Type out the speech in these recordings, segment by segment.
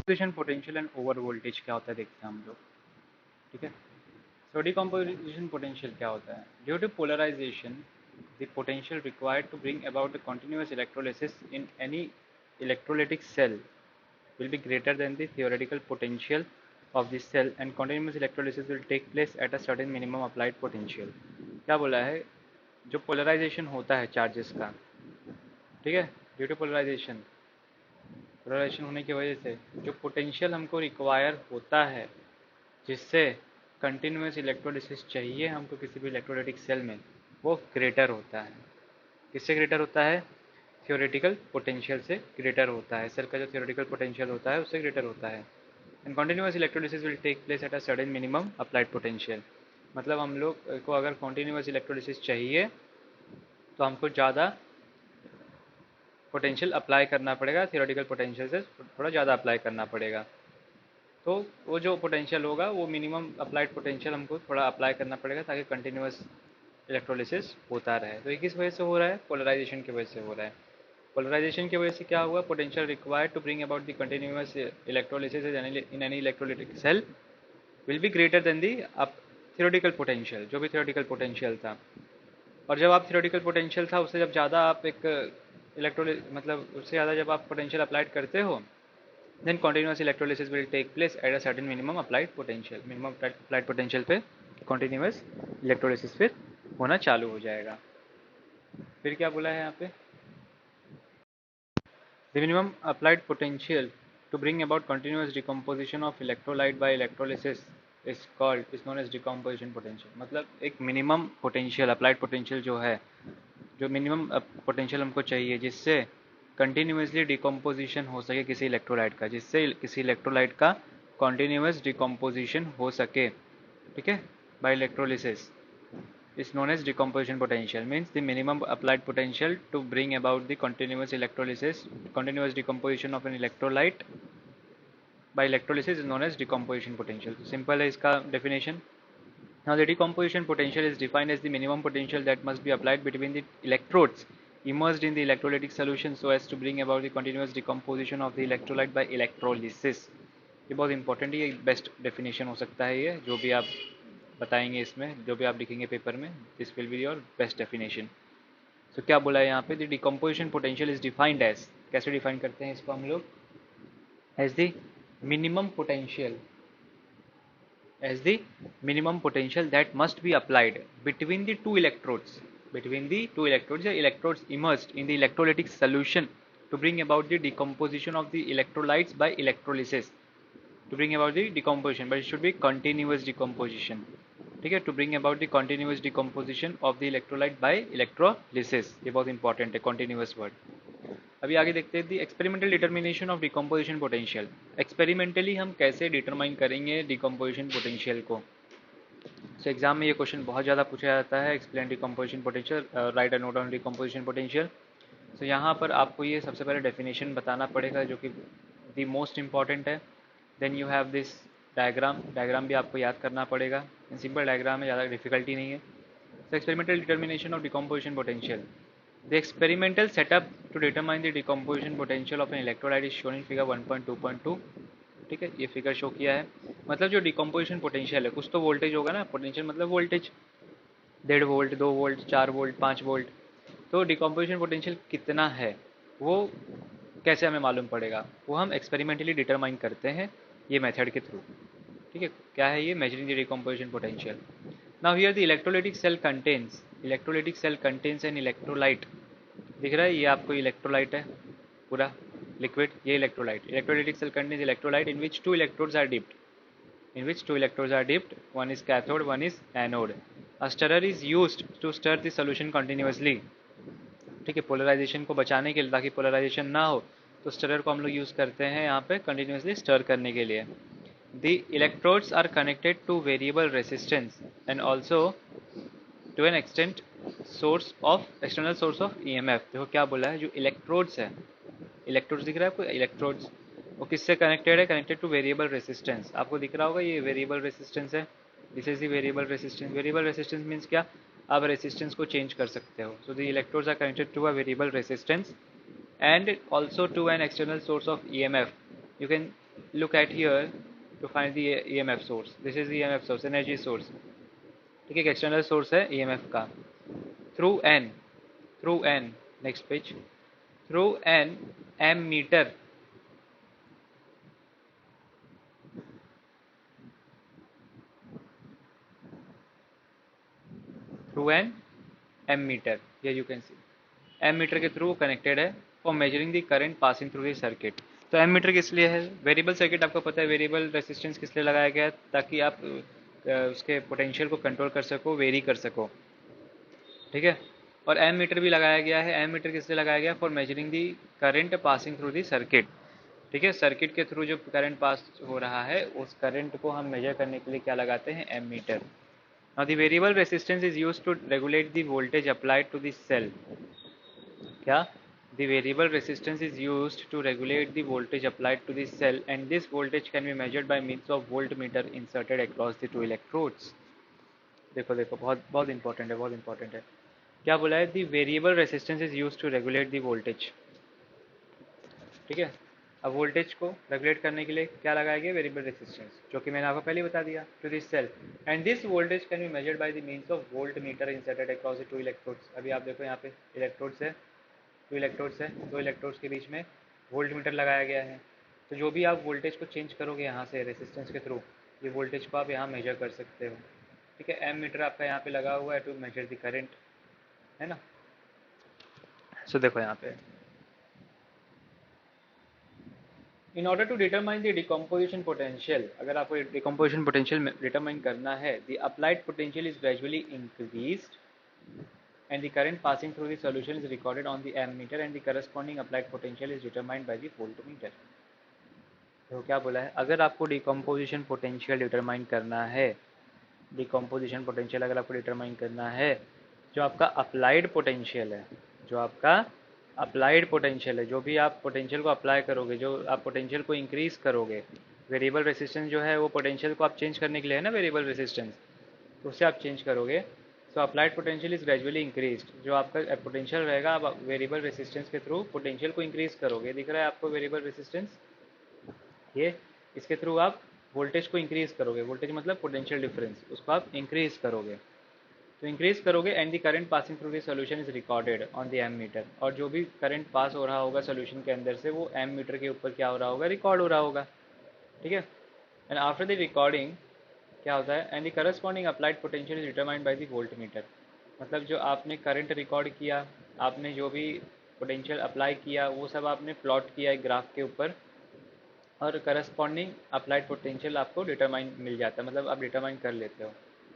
Decomposition potential and over voltage क्या होता है देखते हैं हम लोग। ठीक है, सो डिकम्पोजिशन पोटेंशियल क्या होता है? Due to polarization the potential required to bring about the continuous electrolysis in any electrolytic cell will be greater than the theoretical potential of the cell and continuous electrolysis will take place at a certain minimum applied potential। क्या बोला है? जो polarisation होता है charges का, ठीक है, due to polarisation होने की वजह से जो पोटेंशियल हमको रिक्वायर होता है, जिससे कंटिन्यूस इलेक्ट्रोलिसिस चाहिए हमको किसी भी इलेक्ट्रोलाइटिक सेल में, वो ग्रेटर होता है। किससे ग्रेटर होता है? थियोरेटिकल पोटेंशियल से ग्रेटर होता है। सेल का जो थियोरेटिकल पोटेंशियल होता है उससे ग्रेटर होता है। And continuous electrolysis will take place at a sudden minimum applied potential. मतलब हम लोग को अगर कॉन्टिन्यूस इलेक्ट्रोलिसिस चाहिए तो हमको ज़्यादा पोटेंशियल अप्लाई करना पड़ेगा, थियोरेटिकल पोटेंशियल से थोड़ा ज़्यादा अप्लाई करना पड़ेगा। तो वो जो पोटेंशियल होगा वो मिनिमम अप्लाइड पोटेंशियल हमको थोड़ा अप्लाई करना पड़ेगा ताकि कंटिन्यूस इलेक्ट्रोलिसिस होता रहे। तो ये किस वजह से हो रहा है? पोलराइजेशन की वजह से हो रहा है। पोलराइजेशन की वजह से क्या हुआ? Potential required to bring about the continuous electrolysis in any electrolytic cell will be greater than the अब थियोरेटिकल पोटेंशियल, जो भी थियोरेटिकल पोटेंशियल था। और जब आप थियोरेटिकल पोटेंशियल था उससे जब ज़्यादा आप एक इलेक्ट्रोलिस मतलब उससे ज़्यादा जब आप पोटेंशियल अप्लाइड करते हो, then continuous electrolysis will take place at a certain minimum applied potential. Minimum applied potential पे कॉन्टिन्यूस इलेक्ट्रोलिसिस फिर होना चालू हो जाएगा। फिर क्या बोला है यहाँ पे? The minimum applied potential to bring about continuous decomposition of electrolyte by electrolysis is known as decomposition potential। मतलब एक मिनिमम पोटेंशियल अप्लाइड पोटेंशियल जो है, जो मिनिमम पोटेंशियल हमको चाहिए जिससे कंटिन्यूसली डिकम्पोजिशन हो सके किसी इलेक्ट्रोलाइट का, जिससे किसी इलेक्ट्रोलाइट का कंटिन्यूस डिकम्पोजिशन हो सके, ठीक है, by electrolysis is known as decomposition potential, means the minimum applied potential to bring about the continuous electrolysis, continuous decomposition of an electrolyte by electrolysis is known as decomposition potential। So simple है इसका definition। Now the decomposition potential is defined as the minimum potential that must be applied between the electrodes immersed in the electrolytic solution so as to bring about the continuous decomposition of the electrolyte by electrolysis। ये बहुत important है, ये best definition हो सकता है, ये जो भी आप बताएंगे इसमें, जो भी आप लिखेंगे पेपर में, this will be your best definition. तो क्या बोला है यहाँ पे? The decomposition potential is defined as, कैसे डिफाइन करते हैं इसको हम लोग? As the minimum potential, as the minimum potential that must be applied between the two electrodes, the electrodes immersed in the electrolytic solution to bring about the decomposition of the electrolytes by electrolysis, to bring about the decomposition, but it should be continuous decomposition, ठीक है, to bring about the continuous decomposition of the electrolyte by electrolysis। ये बहुत important है continuous word। अभी आगे देखते हैं the experimental determination of decomposition potential. Experimentally हम कैसे डिटरमाइन करेंगे डिकम्पोजिशन पोटेंशियल को? सो एग्जाम में ये क्वेश्चन बहुत ज़्यादा पूछा जाता है, explain decomposition potential, write a note on decomposition potential. So यहाँ पर आपको ये सबसे पहले डेफिनेशन बताना पड़ेगा जो कि दी मोस्ट इंपॉर्टेंट है। Then you have this diagram, diagram भी आपको याद करना पड़ेगा। सिंपल डायग्राम है, ज़्यादा डिफिकल्टी नहीं है। So experimental determination of decomposition potential. The experimental setup to determine the decomposition potential of an electrolyte is shown in figure 1.2.2। ठीक है, ये फिगर शो किया है। मतलब जो डिकम्पोजिशन पोटेंशियल है, कुछ तो वोल्टेज होगा ना, पोटेंशियल मतलब voltage, 1.5 volt, 2 volt, 4 volt, 5 volt. तो डिकम्पोजिशन पोटेंशियल कितना है वो कैसे हमें मालूम पड़ेगा? वो हम एक्सपेरिमेंटली डिटरमाइन करते हैं ये मेथड के थ्रू। ठीक है, क्या है ये? Measuring the decomposition potential. Now here the electrolytic cell contains an electrolyte. दिख रहा है ये आपको? इलेक्ट्रोलाइट है पूरा लिक्विड, ये electrolytic cell contains electrolyte in which two electrodes are dipped, one is cathode, one is anode। A stirrer is used to stir the solution continuously। ठीक है, पोलराइजेशन को बचाने के लिए, ताकि पोलराइजेशन ना हो, तो स्टरर को हम लोग यूज़ करते हैं यहाँ पे कंटिन्यूसली स्टर करने के लिए। The electrodes are connected to variable resistance and also to an extent external source of EMF। देखो क्या बोला है, जो इलेक्ट्रोड्स है, इलेक्ट्रोड्स दिख रहा है आपको? इलेक्ट्रोड्स वो किससे कनेक्टेड है? Connected to variable resistance. आपको दिख रहा होगा ये वेरिएबल रेसिस्टेंस है, this is the variable resistance. Variable resistance means क्या? आप रेसिस्टेंस को चेंज कर सकते हो। So the electrodes are connected to a variable resistance and also to an external source of EMF। you can look at here to find the EMF source. This is the EMF source, energy source. ठीक है, एक external source है EMF का. Through an next page. Through an ammeter. Through an ammeter, ये you can see ammeter के through connected है for measuring the current passing through the circuit. तो ammeter किस लिए है? Variable circuit आपको पता है, वेरिएबल रेसिस्टेंस किस लिए लगाया गया है? ताकि आप उसके पोटेंशियल को कंट्रोल कर सको, वेरी कर सको. ठीक है. और एम मीटर भी लगाया गया है. एम मीटर किस लिए लगाया गया? For measuring the current passing through the circuit. ठीक है, सर्किट के थ्रू जो करंट पास हो रहा है उस करंट को हम मेजर करने के लिए क्या लगाते हैं? Ammeter. Now the variable resistance is used to regulate the voltage applied to the cell. क्या? The variable resistance is used to regulate the voltage applied to the cell, and this voltage can be measured by means of voltmeter inserted across the two electrodes. देखो देखो, बहुत बहुत important है, बहुत important है. क्या बोला है? The variable resistance is use to regulate the voltage. ठीक है. अब वोल्टेज को रेगुलेट करने के लिए क्या लगाया गया? वेरिएबल रेसिस्टेंस, जो कि मैंने आपको पहले बता दिया, to this cell. And this voltage can be measured by the means of voltmeter inserted across the two electrodes. अभी आप देखो यहाँ पे इलेक्ट्रोड्स है, दो इलेक्ट्रोड्स के बीच में वोल्ट मीटर लगाया गया है. तो जो भी आप वोल्टेज को चेंज करोगे यहाँ से रेसिस्टेंस के थ्रू, ये वोल्टेज को आप यहाँ मेजर कर सकते हो. ठीक है. एम मीटर आपका यहाँ पे लगा हुआ है टू मेजर द करंट, है ना. सो देखो यहाँ पे, in order to determine the decomposition potential, अगर आपको डिकम्पोजिशन पोटेंशियल डिटरमाइन करना है, the applied potential is gradually increased and the current passing through the solution is recorded on the ammeter and the corresponding applied potential is determined by the voltmeter. तो क्या बोला है? अगर आपको decomposition potential determine करना है, decomposition potential अगर आपको डिटरमाइन करना है, जो आपका अप्लाइड पोटेंशियल है, जो आपका अप्लाइड पोटेंशियल है, जो भी आप पोटेंशियल को अप्लाई करोगे, जो आप पोटेंशियल को इंक्रीज करोगे, वेरिएबल रेसिस्टेंस जो है वो पोटेंशियल को आप चेंज करने के लिए है ना, वेरिएबल रेसिस्टेंस, तो उससे आप चेंज करोगे. So applied potential is gradually increase. जो आपका पोटेंशियल रहेगा, आप वेरिएबल रेसिस्टेंस के थ्रू पोटेंशियल को इंक्रीज करोगे. दिख रहा है आपको वेरिएबल रेसिस्टेंस? ये इसके थ्रू आप वोल्टेज को इंक्रीज करोगे. वोल्टेज मतलब पोटेंशियल डिफरेंस, उसको आप इंक्रीज करोगे. तो इंक्रीज करोगे and the current passing through the solution is recorded on the ammeter. और जो भी करंट पास हो रहा होगा सोल्यूशन के अंदर से, वो एम मीटर के ऊपर क्या हो रहा होगा? रिकॉर्ड हो रहा होगा. ठीक है. एंड आफ्टर द रिकॉर्डिंग क्या होता है? And the corresponding applied potential is determined by the volt meter. मतलब जो आपने करंट रिकॉर्ड किया, आपने जो भी पोटेंशियल अप्लाई किया, वो सब आपने प्लॉट किया एक ग्राफ के ऊपर, और करस्पॉन्डिंग अप्लाइड पोटेंशियल आपको डिटरमाइन मिल जाता है, मतलब आप डिटरमाइन कर लेते हो.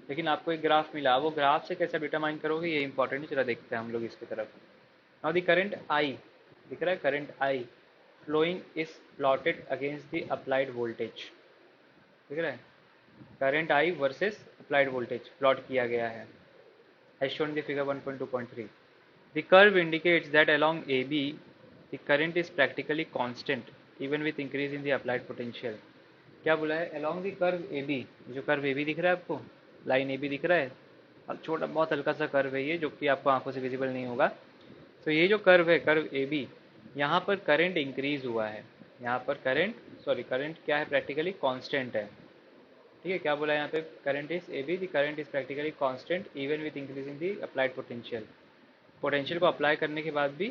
लेकिन आपको एक ग्राफ मिला, वो ग्राफ से कैसे डिटरमाइन करोगे, ये इंपॉर्टेंट है. चला देखते हैं हम लोग इसकी तरफ. नाउ द करंट आई, दिख रहा है current I following is plotted against the applied voltage. दिख रहा है? Current I versus applied voltage plot किया गया है, as shown in the figure 1.2.3. The curve indicates that along AB, the current is practically constant even with increase in the applied potential. क्या बोला है? along the curve AB, जो curve AB दिख रहा है आपको, लाइन AB दिख रहा है, अब छोटा बहुत हल्का सा कर्व है ये, जो कि आपको आंखों से विजिबल नहीं होगा. तो ये जो कर्व है, कर्व AB, यहाँ पर करंट इंक्रीज हुआ है. यहाँ पर करंट क्या है? प्रैक्टिकली कांस्टेंट है. ठीक है. क्या बोला है यहाँ पे? Current is A B, the current is practically constant even with increasing the applied potential. Potential को अप्लाई करने के बाद भी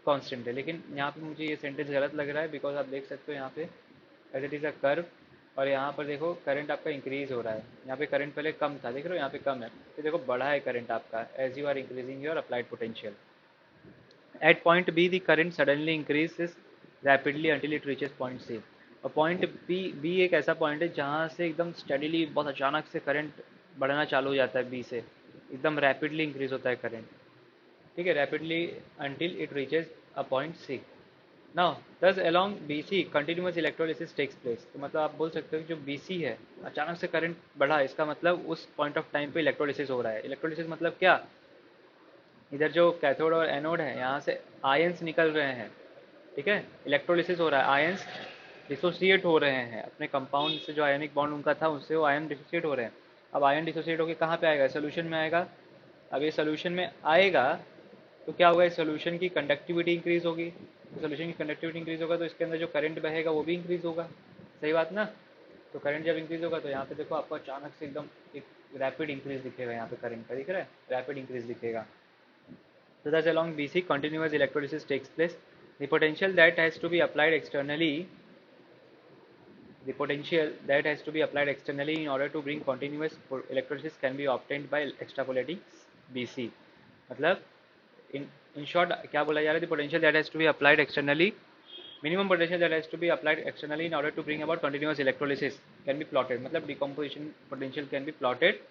कांस्टेंट है. लेकिन यहाँ पे मुझे ये सेंटेंस गलत लग रहा है, बिकॉज आप देख सकते हो यहाँ पे as it is a curve, और यहाँ पर देखो करंट आपका इंक्रीज हो रहा है. यहाँ पे करंट पहले कम था, देख रहे हो यहाँ पे कम है, तो देखो बढ़ा है करंट आपका as you are increasing your applied potential. At point B the current suddenly increases rapidly until it reaches point C. और पॉइंट बी एक ऐसा पॉइंट है जहाँ से एकदम स्टडीली बहुत अचानक से करंट बढ़ना चालू हो जाता है. बी से एकदम रैपिडली इंक्रीज होता है करंट. ठीक है. Rapidly until it reaches a point C. Now thus along B C continuous electrolysis takes place. तो मतलब आप बोल सकते हो कि जो बी सी है, अचानक से करंट बढ़ा, इसका मतलब उस पॉइंट ऑफ टाइम पे इलेक्ट्रोलिसिस हो रहा है. इलेक्ट्रोलिसिस मतलब क्या? इधर जो कैथोड और एनोड है, यहाँ से आयंस निकल रहे हैं. ठीक है. इलेक्ट्रोलिसिस हो रहा है, आयंस डिसोसिएट हो रहे हैं अपने कंपाउंड से, जो आयनिक बॉन्ड उनका था उससे वो आयन डिसोसिएट हो रहे हैं. अब आयन डिसोसिएट होकर कहाँ पे आएगा? सोल्यूशन में आएगा. अब ये सोल्यूशन में आएगा तो क्या होगा? इस सोल्यूशन की कंडक्टिविटी इंक्रीज होगी. तो सोल्यूशन की कंडक्टिविटी इंक्रीज होगा तो इसके अंदर जो करंट बहेगा वो भी इंक्रीज होगा. सही बात ना। तो करंट जब इंक्रीज होगा तो यहाँ पे देखो आपको अचानक से एकदम एक रैपिड इंक्रीज दिखेगा, यहाँ पे करंट का दिख रहा है, रैपिड इंक्रीज दिखेगा। So thus along BC continuous electrolysis takes place. The potential that has to be applied externally the potential that has to be applied externally in order to bring continuous electrolysis can be obtained by extrapolating BC. मतलब in short क्या बोला जा रहा है, the potential that has to be applied externally, minimum potential that has to be applied externally in order to bring about continuous electrolysis can be plotted. मतलब decomposition potential can be plotted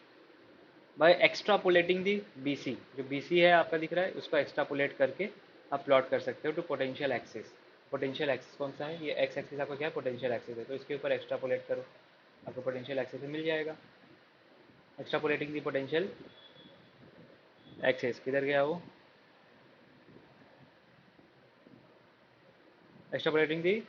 by extrapolating the BC. जो BC है आपका दिख रहा है उसको extrapolate करके आप प्लॉट कर सकते हो to potential axis. Potential axis कौन सा है, ये एक्स एक्सिस आपका क्या है, पोटेंशियल एक्सिस है, तो इसके ऊपर एक्स्ट्रापोलेट करो आपको पोटेंशियल एक्सिस मिल जाएगा। एक्स्ट्रापोलेटिंग दी पोटेंशियल एक्सिस, किधर गया वो, extrapolating the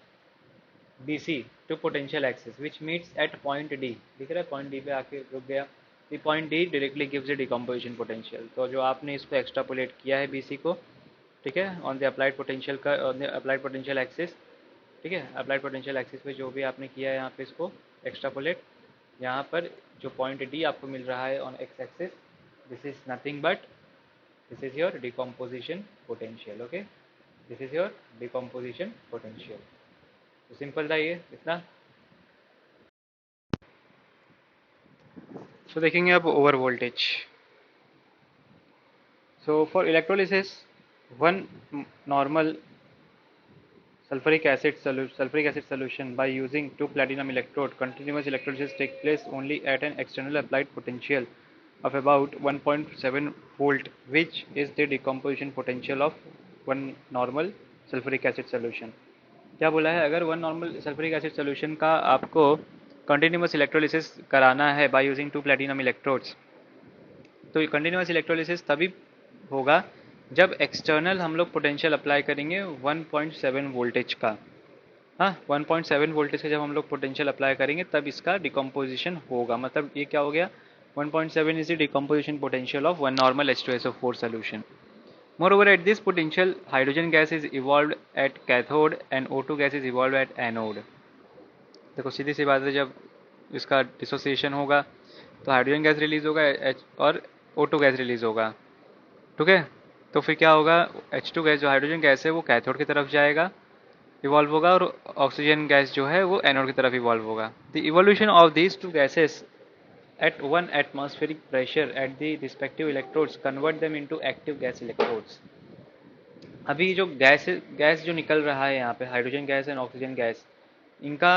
BC to potential axis which meets at point D, दिख रहा है पॉइंट D पे आके रुक गया। the point D directly gives a decomposition potential। तो जो आपने इसको एक्स्ट्रापोलेट किया है BC को, ठीक है, ऑन द अप्लाइड पोटेंशियल का, on the applied potential axis, ठीक है, अप्लाइड पोटेंशियल एक्सिस पे जो भी आपने किया है यहाँ पे इसको एक्स्ट्रापोलेट, यहाँ पर जो पॉइंट D आपको मिल रहा है on x axis, this is nothing but this is your decomposition potential. Okay, this is your decomposition potential. तो सिंपल था ये इतना। सो देखेंगे अब over voltage. So for electrolysis one normal sulfuric acid solution by using two platinum electrode, continuous electrolysis takes place only at an external applied potential of about 1.7 volt, which is the decomposition potential of one normal sulfuric acid solution। क्या बोला है, अगर one normal sulphuric acid solution का आपको continuous electrolysis कराना है by using two platinum electrodes, तो continuous electrolysis तभी होगा जब एक्सटर्नल हम लोग पोटेंशियल अप्लाई करेंगे 1.7 वोल्टेज का। हाँ, 1.7 वोल्टेज का जब हम लोग पोटेंशियल अप्लाई करेंगे तब इसका डिकम्पोजिशन होगा। मतलब ये क्या हो गया, 1.7 is the decomposition potential of one normal H2SO4 solution। Moreover, at this potential, hydrogen gas is evolved at cathode and O2 gas is evolved at anode। देखो सीधी सी बात है, जब इसका डिसोसिएशन होगा तो हाइड्रोजन गैस रिलीज होगा और O2 गैस रिलीज होगा, ठीक है। तो फिर क्या होगा, H2 गैस जो हाइड्रोजन गैस है वो कैथोड की तरफ जाएगा, इवॉल्व होगा, और ऑक्सीजन गैस जो है वो एनोड की तरफ इवॉल्व होगा। The evolution of these two gases at 1 atmospheric pressure at the respective electrodes convert them into active gas electrodes। अभी जो गैस जो निकल रहा है यहाँ पे, hydrogen gas and oxygen gas, इनका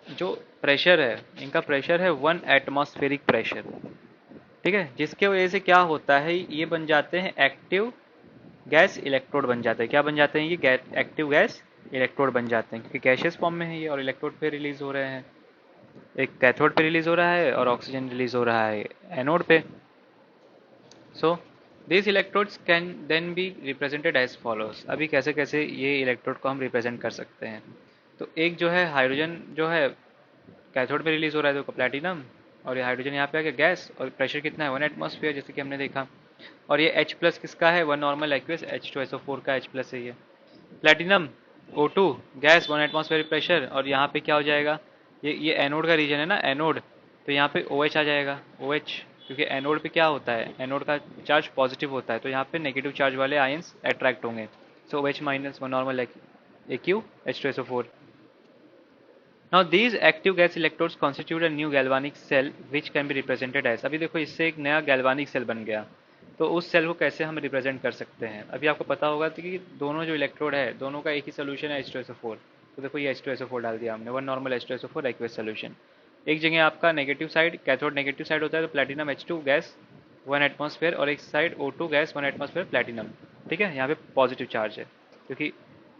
जो प्रेशर है, इनका प्रेशर है 1 एटमॉस्फेरिक प्रेशर, ठीक है, जिसके वजह से क्या होता है, ये बन जाते हैं एक्टिव गैस इलेक्ट्रोड बन जाते हैं। क्या बन जाते हैं, ये एक्टिव गैस इलेक्ट्रोड बन जाते हैं, क्योंकि गैशियस फॉर्म में है ये और इलेक्ट्रोड पे रिलीज हो रहे हैं। एक कैथोड पे रिलीज हो रहा है और ऑक्सीजन रिलीज हो रहा है एनोड पे। So this electrodes can then be represented as follows. अभी कैसे कैसे ये इलेक्ट्रोड को हम रिप्रेजेंट कर सकते हैं, तो एक जो है हाइड्रोजन जो है कैथोड पे रिलीज हो रहा है तो प्लैटिनम, और ये हाइड्रोजन यहाँ पे आ गया गैस, और प्रेशर कितना है 1 एटमॉस्फेयर, जैसे कि हमने देखा। और ये H प्लस किसका है, वन नॉर्मल एक्वियस H2SO4 का H प्लस है ये। Platinum O2 gas 1 atmosphere pressure, और यहाँ पे क्या हो जाएगा, ये एनोड का रीजन है ना, एनोड, तो यहाँ पे OH आ जाएगा, OH, क्योंकि एनोड पे क्या होता है, एनोड का चार्ज पॉजिटिव होता है, तो यहाँ पे नेगेटिव चार्ज वाले आयंस अट्रैक्ट होंगे। सो OH minus one normal AQ H2SO4। Now these active gas electrodes constitute a new galvanic cell which can be represented as। अभी देखो इससे एक नया गैल्वानिक सेल बन गया, तो उस सेल को कैसे हम रिप्रेजेंट कर सकते हैं। अभी आपको पता होगा कि दोनों जो इलेक्ट्रोड है दोनों का एक ही सोल्यूशन है H2SO4, तो देखो ये H2SO4 डाल दिया हमने, one normal H2SO4 aqueous solution. एक जगह आपका negative side, cathode negative side होता है, तो प्लैटिनम H2 गैस 1 एटमॉस्फेयर, और एक side O2 gas 1 atmosphere platinum, ठीक है, यहाँ पे पॉजिटिव चार्ज है, क्योंकि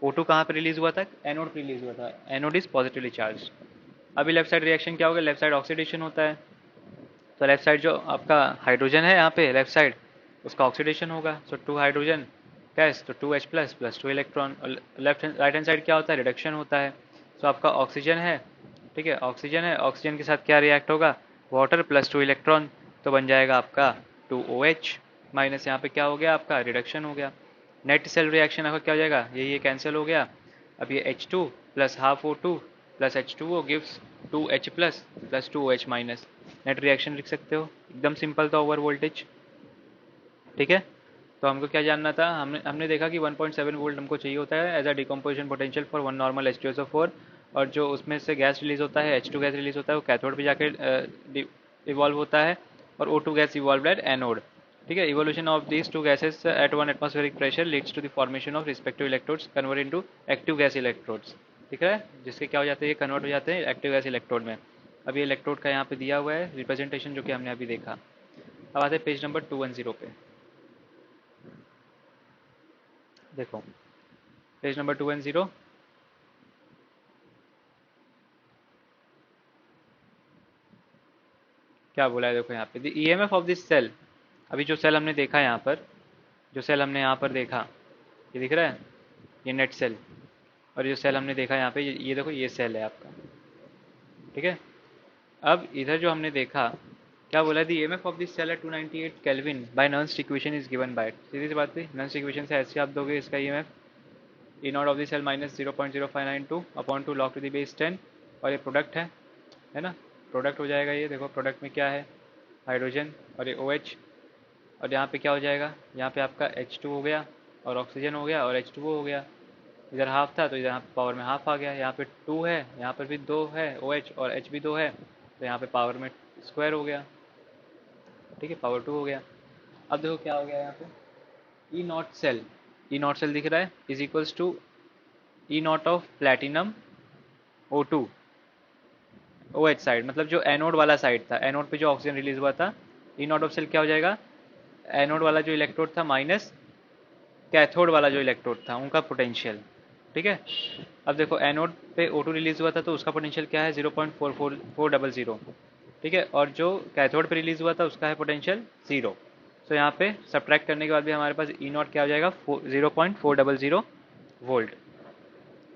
O2 कहाँ पे रिलीज हुआ था, एनोड पे रिलीज हुआ था, एनोड इज पॉजिटिवली चार्ज। अभी लेफ्ट साइड रिएक्शन क्या होगा, लेफ्ट साइड ऑक्सीडेशन होता है, तो लेफ्ट साइड जो आपका हाइड्रोजन है यहाँ पे लेफ्ट साइड, उसका ऑक्सीडेशन होगा, सो 2 हाइड्रोजन गैस तो 2H plus plus 2 electron. Left right hand side क्या होता है, रिडक्शन होता है, सो आपका ऑक्सीजन है, ठीक है, ऑक्सीजन है, ऑक्सीजन के साथ क्या रिएक्ट होगा, वाटर प्लस 2 इलेक्ट्रॉन, तो बन जाएगा आपका 2OH माइनस, यहाँ पे क्या हो गया आपका रिडक्शन हो गया। नेट सेल रिएक्शन आपका क्या हो जाएगा, ये कैंसिल हो गया। अब ये H2 plus half O2 plus H2O gives 2H plus plus 2OH minus. Net reaction लिख सकते हो, एकदम सिंपल था ओवर वोल्टेज। ठीक है, तो हमको क्या जानना था, हमने हमने देखा कि 1.7 वोल्ट हमको चाहिए होता है as a decomposition potential for one normal H2SO4, और जो उसमें से गैस रिलीज होता है, H2 गैस रिलीज होता है, वो कैथोड पे जाके इवॉल्व होता है, और O2 gas evolve eight anode. ठीक है, evolution of these two gases at one atmospheric pressure leads to the formation of respective electrodes convert into active gas electrodes. ठीक है, जिसके क्या हो जाते हैं, ये कन्वर्ट हो जाते हैं एक्टिव गैस इलेक्ट्रोड में। अब ये इलेक्ट्रोड का यहाँ पे दिया हुआ है रिप्रेजेंटेशन, जो कि हमने अभी देखा। अब आते हैं पेज नंबर 210 पे। देखो पेज नंबर 210, क्या बोला है, देखो यहाँ पे the EMF of this cell. अभी जो सेल हमने देखा यहाँ पर, जो सेल हमने यहाँ पर देखा, ये दिख रहा है, ये नेट सेल। और जो सेल हमने देखा यहाँ पे, ये देखो, ये सेल है आपका। ठीक है, अब इधर जो हमने देखा, क्या बोला, the EMF of this cell है 298 kelvin by Nernst equation is given by. सीधी सी बात थी, नर्न्स इक्वेशन से ऐसे आप दोगे इसका EMF, E naught of the cell minus 0.0592 upon two log to the base 10, और ये प्रोडक्ट है ना, प्रोडक्ट हो जाएगा ये। देखो प्रोडक्ट में क्या है, हाइड्रोजन और ये OH, और यहाँ पे क्या हो जाएगा, यहाँ पे आपका H2 हो गया और ऑक्सीजन हो गया और H2O हो गया। इधर हाफ था तो इधर पावर में हाफ आ गया, यहाँ पे 2 है, यहाँ पर भी 2 है OH, और H भी 2 है, तो यहाँ पे पावर में स्क्वायर हो गया। ठीक है, पावर 2 हो गया। अब देखो क्या हो गया यहाँ पे, ई नॉट सेल दिख रहा है, is equals to E naught of platinum O2 OH side, मतलब जो एनोड वाला साइड था, एनोड पे जो ऑक्सीजन रिलीज हुआ था, ई नॉट ऑफ सेल क्या हो जाएगा, एनोड वाला जो इलेक्ट्रोड था माइनस कैथोड वाला जो इलेक्ट्रोड था, उनका पोटेंशियल। ठीक है, अब देखो एनोड पे O2 रिलीज हुआ था तो उसका पोटेंशियल क्या है, 0.400। ठीक है, और जो कैथोड पे रिलीज हुआ था उसका है पोटेंशियल 0। तो यहाँ पे सब्ट्रैक्ट करने के बाद भी हमारे पास ई नॉट क्या हो जाएगा, 0.400 वोल्ट।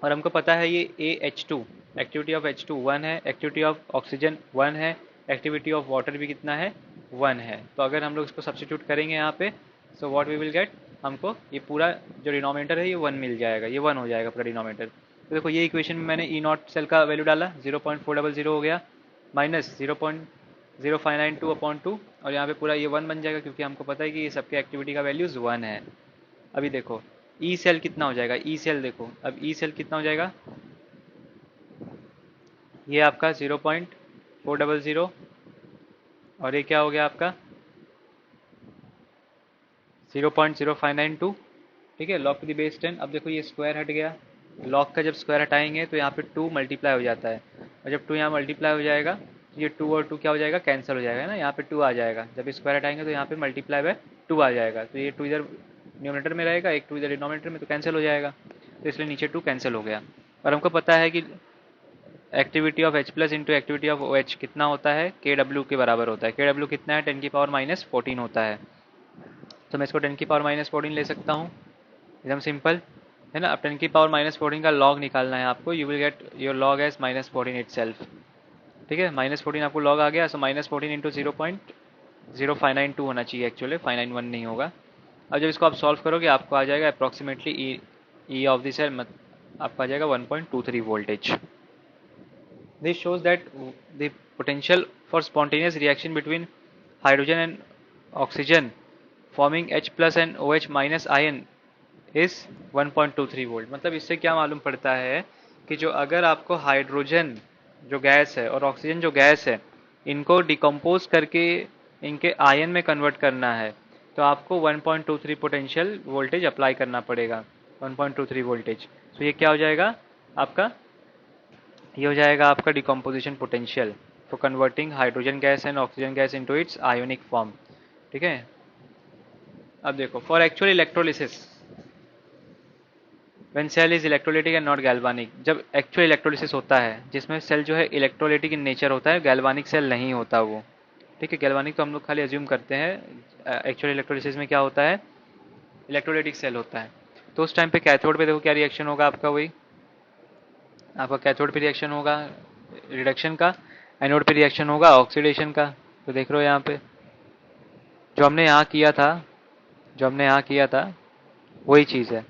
और हमको पता है ये AH2, एक्टिविटी ऑफ H2 1 है, एक्टिविटी ऑफ ऑक्सीजन 1 है, एक्टिविटी ऑफ वाटर भी कितना है, 1 है। तो अगर हम लोग इसको सब्सटीट्यूट करेंगे यहाँ पे, so what we will get, हमको ये पूरा जो डिनोमिनेटर है ये 1 मिल जाएगा, ये 1 हो जाएगा पूरा डिनोमिनेटर। तो देखो ये इक्वेशन में मैंने ई नॉट सेल का वैल्यू डाला, 0.400 हो गया, माइनस 0.0592 अपॉन 2, और यहाँ पे पूरा ये 1 बन जाएगा, क्योंकि हमको पता है कि ये सबके एक्टिविटी का वैल्यूज़ 1 है। अभी देखो ई सेल कितना हो जाएगा, ई सेल देखो, अब ई सेल कितना हो जाएगा, ये आपका 0.400, और ये क्या हो गया आपका 0.0592। ठीक है, लॉग टू द बेस 10। अब देखो ये स्क्वायर हट गया, लॉग का जब स्क्वायर हटाएंगे तो यहाँ पे 2 मल्टीप्लाई हो जाता है, और जब 2 यहाँ मल्टीप्लाई हो जाएगा तो ये 2 और 2 क्या हो जाएगा, कैंसिल हो जाएगा ना, यहाँ पे 2 आ जाएगा। जब स्क्वायर हटाएंगे तो यहाँ पे मल्टीप्लाई बाय 2 आ जाएगा, तो ये 2 इधर न्यूमरेटर में रहेगा, एक 2 इधर डिनोमिनेटर में, तो कैंसिल हो जाएगा, तो इसलिए नीचे 2 कैंसिल हो गया। और हमको पता है कि activity of H plus into activity of OH कितना होता है, KW के बराबर होता है। KW कितना है, 10 की पावर माइनस 14 होता है। तो मैं इसको 10 की पावर माइनस 14 ले सकता हूँ, एकदम सिंपल है ना। अब 10 की पावर माइनस 14 का लॉग निकालना है आपको, you will get your log as -14 itself. ठीक है, -14 आपको लॉग आ गया, सो -14 इंटू 0.0592 होना चाहिए, एक्चुअली 591 नहीं होगा। अब जब इसको आप सॉल्व करोगे आपको आ जाएगा approximately E of the cell आपको आ जाएगा 1.23 voltage. This shows that the potential for spontaneous reaction between hydrogen and oxygen forming H plus and OH minus ion is 1.23 volt. मतलब इससे क्या मालूम पड़ता है कि जो अगर आपको हाइड्रोजन जो गैस है और ऑक्सीजन जो गैस है, इनको डिकम्पोज करके इनके आयन में कन्वर्ट करना है, तो आपको 1.23 पोटेंशियल वोल्टेज अप्लाई करना पड़ेगा, 1.23 वोल्टेज। तो ये क्या हो जाएगा आपका, ये हो जाएगा आपका decomposition potential for converting hydrogen gas and oxygen gas into its ionic form. ठीक है, अब देखो for actual electrolysis when cell is electrolytic and not galvanic, जब एक्चुअल इलेक्ट्रोलिसिस होता है जिसमें सेल जो है इलेक्ट्रोलिटिक इन नेचर होता है, गैल्वानिक सेल नहीं होता वो। ठीक है, गैल्वानिक तो हम लोग खाली अज्यूम करते हैं, एक्चुअल इलेक्ट्रोलिसिस में क्या होता है, इलेक्ट्रोलिटिक सेल होता है। तो उस टाइम पे कैथोड पे देखो क्या रिएक्शन होगा आपका, वही आपका कैथोड पे रिएक्शन होगा रिडक्शन का, एनोड पे रिएक्शन होगा ऑक्सीडेशन का। तो देख रहे हो यहाँ पे जो हमने यहाँ किया था, जो हमने यहाँ किया था वही चीज़ है।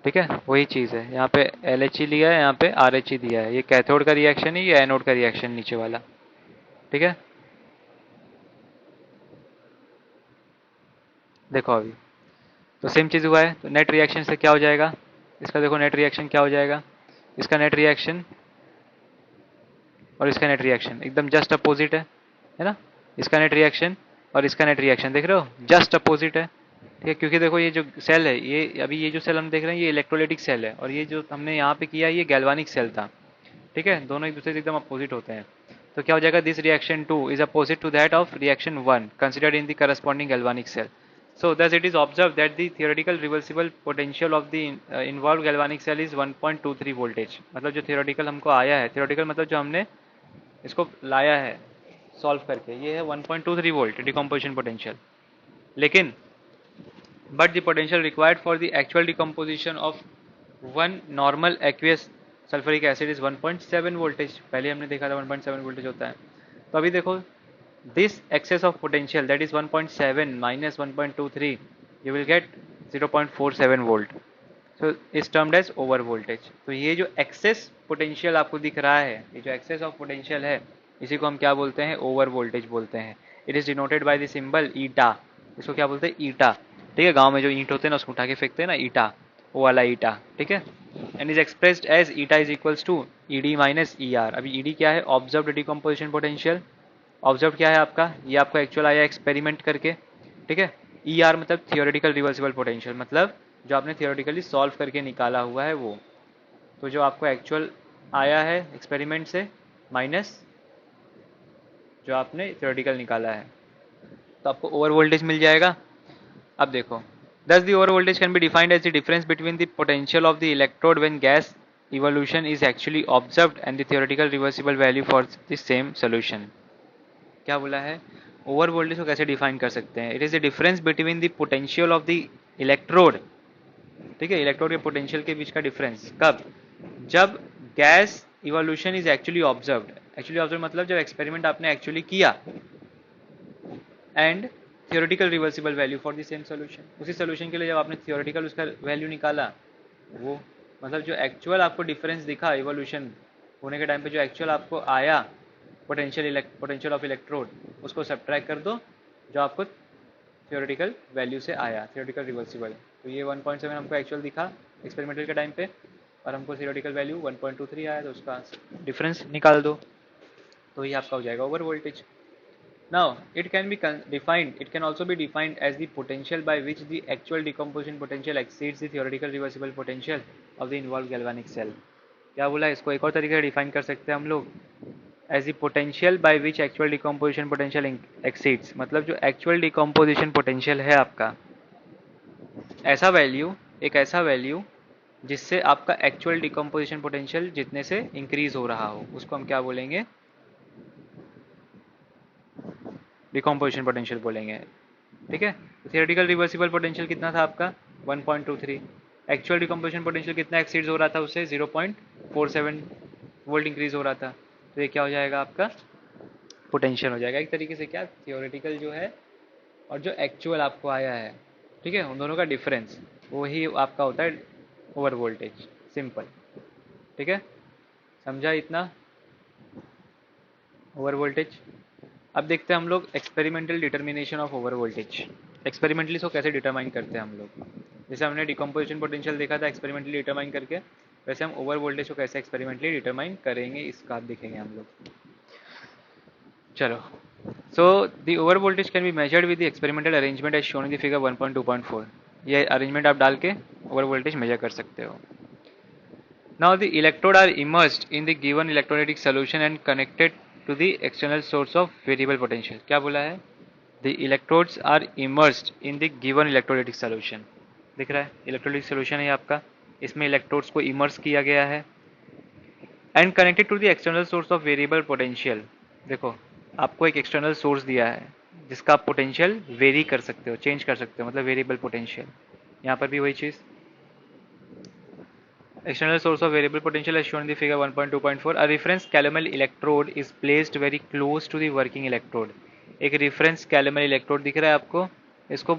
ठीक है, वही चीज़ है। यहाँ पे LHE लिया है, यहाँ पे RH दिया है। ये कैथोड का रिएक्शन है, ये एनोड का रिएक्शन नीचे वाला। ठीक है, देखो अभी तो सेम चीज़ हुआ है। तो नेट रिएक्शन से क्या हो जाएगा, इसका देखो नेट रिएक्शन क्या हो जाएगा, इसका नेट रिएक्शन और इसका नेट रिएक्शन एकदम जस्ट अपोजिट है ना। इसका नेट रिएक्शन और इसका नेट रिएक्शन देख रहे हो, जस्ट अपोजिट है। ठीक है, क्योंकि देखो ये जो सेल है, ये अभी ये जो सेल हम देख रहे हैं ये इलेक्ट्रोलाइटिक सेल है, और ये जो हमने यहाँ पे किया ये गैल्वानिक सेल था। ठीक है, दोनों एक दूसरे से एकदम अपोजिट होते हैं। तो क्या हो जाएगा, this reaction 2 is opposite to that of reaction 1 considered in the corresponding galvanic cell. So thus it is observed that the theoretical reversible potential of the involved galvanic cell is 1.23 voltage। मतलब जो theoretical हमको आया है, theoretical मतलब जो हमने इसको लाया है सॉल्व करके, ये है 1.23 वोल्ट डिकम्पोजिशन पोटेंशियल। लेकिन but the potential required for the actual decomposition of one normal aqueous sulphuric acid is 1.7 voltage. पहले हमने देखा था 1.7 वोल्टेज होता है। तो अभी देखो this excess of potential that is 1.7 minus 1.23 you will get 0.47 volt. So is termed as over voltage. तो ये जो एक्सेस पोटेंशियल आपको दिख रहा है, ये जो एक्सेस ऑफ पोटेंशियल है, इसी को हम क्या बोलते हैं, ओवर वोल्टेज बोलते हैं। It is denoted by the symbol eta. इसको क्या बोलते हैं, ईटा। ठीक है, गांव में जो ईंट होते हैं ना उसको उठा के फेंकते हैं ना, ईटा, वो वाला ईटा। ठीक है, and is expressed as eta is equals to ED minus ER. अभी ईडी क्या है, ऑब्जर्व्ड डिकम्पोजिशन पोटेंशियल। ऑब्जर्व क्या है आपका, ये आपका एक्चुअल आया एक्सपेरिमेंट करके। ठीक है, ई आर मतलब थियोरेटिकल रिवर्सिबल पोटेंशियल, मतलब जो आपने थियोरेटिकली सॉल्व करके निकाला हुआ है वो। तो जो आपको एक्चुअल आया है एक्सपेरिमेंट से माइनस जो आपने थियोरेटिकल निकाला है, तो आपको ओवर वोल्टेज मिल जाएगा। अब देखो, thus the over voltage can be defined as the difference between the potential of the electrode when gas evolution is actually observed and the theoretical reversible value for the same solution। क्या बोला है, over voltage को कैसे define कर सकते हैं, it is the difference between the potential of the electrode. ठीक है, इलेक्ट्रोड के पोटेंशियल के बीच का डिफरेंस कब, जब gas evolution is actually observed. Actually observe मतलब जब एक्सपेरिमेंट आपने एक्चुअली किया, and theoretical reversible value for the same solution. उसी सोल्यूशन के लिए जब आपने थियोरेटिकल उसका वैल्यू निकाला, वो मतलब जो एक्चुअल आपको डिफरेंस दिखा इवोल्यूशन होने के टाइम पे, जो एक्चुअल आपको आया पोटेंशियल ऑफ इलेक्ट्रोड, उसको सब्ट्रैक्ट कर दो जो आपको थियोरेटिकल वैल्यू से आया, थियोरेटिकल रिवर्सिबल। तो ये 1.7 हमको एक्चुअल दिखा एक्सपेरिमेंटल के टाइम पे, और हमको थियोरेटिकल वैल्यू 1.23 आया, तो उसका डिफरेंस निकाल दो, तो ये आपका हो जाएगा over voltage. Now it can be defined, it can also be defined as the potential by which the actual decomposition potential exceeds the theoretical reversible potential of the involved galvanic cell। क्या बोला, इसको एक और तरीके से define कर सकते हैं हम लोग, as the potential by which actual decomposition potential exceeds. मतलब जो एक्चुअल डिकम्पोजिशन पोटेंशियल है आपका, ऐसा वैल्यू, एक ऐसा वैल्यू जिससे आपका एक्चुअल डिकम्पोजिशन पोटेंशियल जितने से इंक्रीज हो रहा हो, उसको हम क्या बोलेंगे, डिकम्पोजिशन पोटेंशियल बोलेंगे। ठीक है, थियोरेटिकल रिवर्सिबल पोटेंशियल कितना था आपका 1.23, एक्चुअल डिकम्पोजिशन पोटेंशियल कितना एक्सीड हो रहा था उससे, 0.47 वोल्ट इंक्रीज हो रहा था। तो ये क्या हो जाएगा आपका पोटेंशियल हो जाएगा। एक तरीके से क्या, थियोरेटिकल जो है और जो एक्चुअल आपको आया है, ठीक है, उन दोनों का डिफरेंस वही आपका होता है ओवर वोल्टेज। सिंपल, ठीक है, समझा इतना ओवर वोल्टेज। अब देखते हैं हम लोग experimental determination of over voltage. Experimentally इसको कैसे डिटरमाइन करते हैं हम लोग, जैसे हमने डिकम्पोजिशन पोटेंशियल देखा था एक्सपेरिमेंटली डिटरमाइन करके, वैसे हम ओवर वोल्टेज को कैसे एक्सपेरिमेंटली डिटरमाइन करेंगे इसका आप देखेंगे हम लोग। चलो, so the over voltage can be measured with the experimental arrangement as shown in the figure 1.2.4। ये अरेंजमेंट आप डाल के ओवर वोल्टेज मेजर कर सकते हो। Now the electrode are immersed in the given electrolytic solution and connected to the external source of variable potential। क्या बोला है, the electrodes are immersed in the given electrolytic solution। दिख रहा है electrolytic solution है आपका, इसमें electrodes को immerse किया गया है, and connected to the external source of variable potential। देखो आपको एक external source दिया है जिसका आप potential वेरी कर सकते हो, चेंज कर सकते हो, मतलब variable potential। यहाँ पर भी वही चीज़, external source of variable potential as shown in the figure 1.2.4। A reference calomel electrode is placed very close to the working electrode। एक reference calomel electrode दिख रहा है आपको, इसको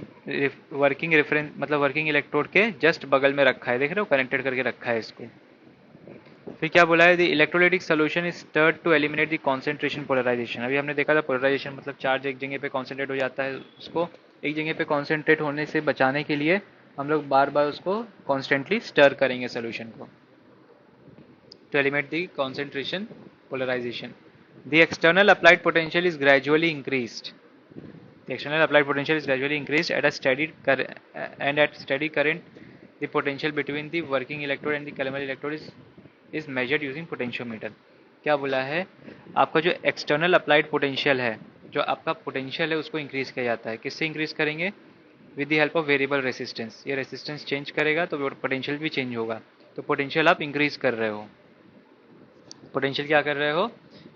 वर्किंग रेफरेंस मतलब वर्किंग इलेक्ट्रोड के जस्ट बगल में रखा है, देख रहे हो, कनेक्टेड करके रखा है इसको। फिर क्या बोला है, the electrolytic solution is stirred to eliminate the concentration polarization. अभी हमने देखा था पोलराइजेशन मतलब चार्ज एक जगह पे कॉन्सेंट्रेट हो जाता है, उसको एक जगह पे कॉन्सेंट्रेट होने से बचाने के लिए हम लोग बार बार उसको कॉन्स्टेंटली स्टर करेंगे सोल्यूशन को, to eliminate the concentration polarization. The external applied potential is gradually increased. The external applied potential is gradually increased at a steady and at steady current. The potential between the working electrode and the calorimeter electrode is measured using potentiometer. क्या बोला है, आपका जो external applied potential है, जो आपका potential है उसको इंक्रीज किया जाता है। किससे इंक्रीज करेंगे? With the help of variable resistance. ये रेसिस्टेंस चेंज करेगा तो पोटेंशियल भी चेंज होगा, तो पोटेंशियल आप इंक्रीज कर रहे हो, पोटेंशियल क्या कर रहे हो,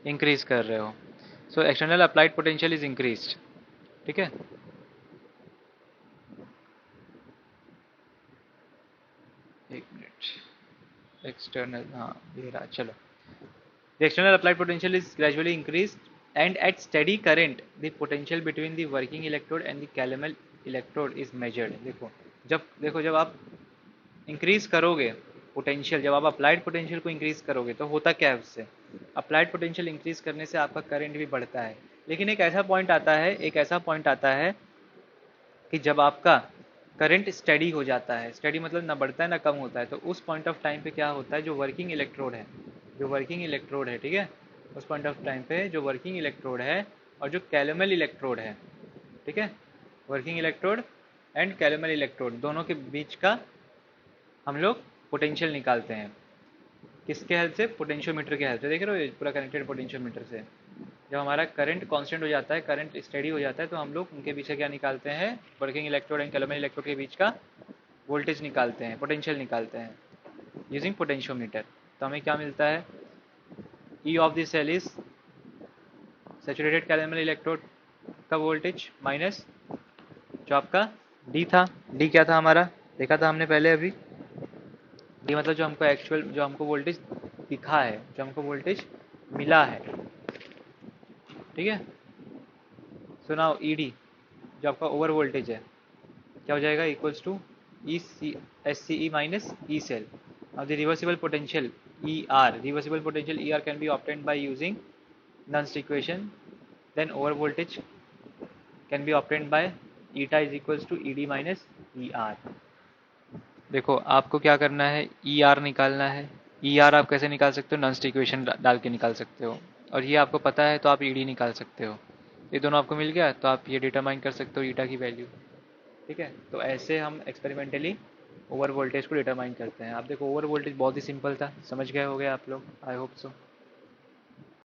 इंक्रीज कर रहे हो। So external applied potential is increased, ठीक है। एक मिनट, एक्सटर्नल, हाँ ये रहा, चलो। The external applied potential is gradually increase and at steady current the potential between the working electrode and the calomel electrode is measured. देखो जब आप इंक्रीज करोगे पोटेंशियल, जब आप अप्लाइड पोटेंशियल को इंक्रीज करोगे तो होता क्या है उससे, अप्लाइड पोटेंशियल इंक्रीज करने से आपका करंट भी बढ़ता है। लेकिन एक ऐसा पॉइंट आता है कि जब आपका करंट स्टडी हो जाता है, स्टडी मतलब ना बढ़ता है ना कम होता है, तो उस पॉइंट ऑफ टाइम पे क्या होता है, जो वर्किंग इलेक्ट्रोड है, ठीक है, उस पॉइंट ऑफ टाइम पे जो वर्किंग इलेक्ट्रोड है और जो कैलोमल इलेक्ट्रोड है, ठीक है, working electrode and calomel electrode दोनों के बीच का हम लोग पोटेंशियल निकालते हैं। किसके हेल्प से? पोटेंशियोमीटर के हेल्प से। देख रहे हो ये पूरा कनेक्टेड पोटेंशियोमीटर से। जब हमारा करंट कांस्टेंट हो जाता है, करंट स्टेडी हो जाता है, तो हम लोग उनके पीछे क्या निकालते हैं, working electrode and calomel electrode के बीच का वोल्टेज निकालते हैं, पोटेंशियल निकालते हैं यूजिंग पोटेंशियोमीटर। तो हमें क्या मिलता है, E of the cell is saturated calomel electrode का वोल्टेज माइनस जो आपका डी था। डी क्या था हमारा, देखा था हमने पहले अभी। डी मतलब जो हमको एक्चुअल, जो हमको वोल्टेज दिखा है, जो हमको वोल्टेज मिला है, ठीक है। सो नाउ ई डी जो आपका ओवर वोल्टेज है क्या हो जाएगा, equals to E C S C E minus E cell. अब the reversible potential E R, reversible potential E R can be obtained by using नॉन्स equation, then over voltage can be obtained by eta is equals to E D minus E R. देखो आपको क्या करना है, E R निकालना है। E R आप कैसे निकाल सकते हो, नॉन्स इक्वेशन डाल के निकाल सकते हो, और ये आपको पता है तो आप ई डी निकाल सकते हो। ये दोनों आपको मिल गया तो आप ये डिटरमाइन कर सकते हो ईटा की वैल्यू, ठीक है। तो ऐसे हम एक्सपेरिमेंटली ओवर वोल्टेज को डिटरमाइन करते हैं। आप देखो ओवर वोल्टेज बहुत ही सिंपल था, समझ गए होगे आप लोग, आई होप सो।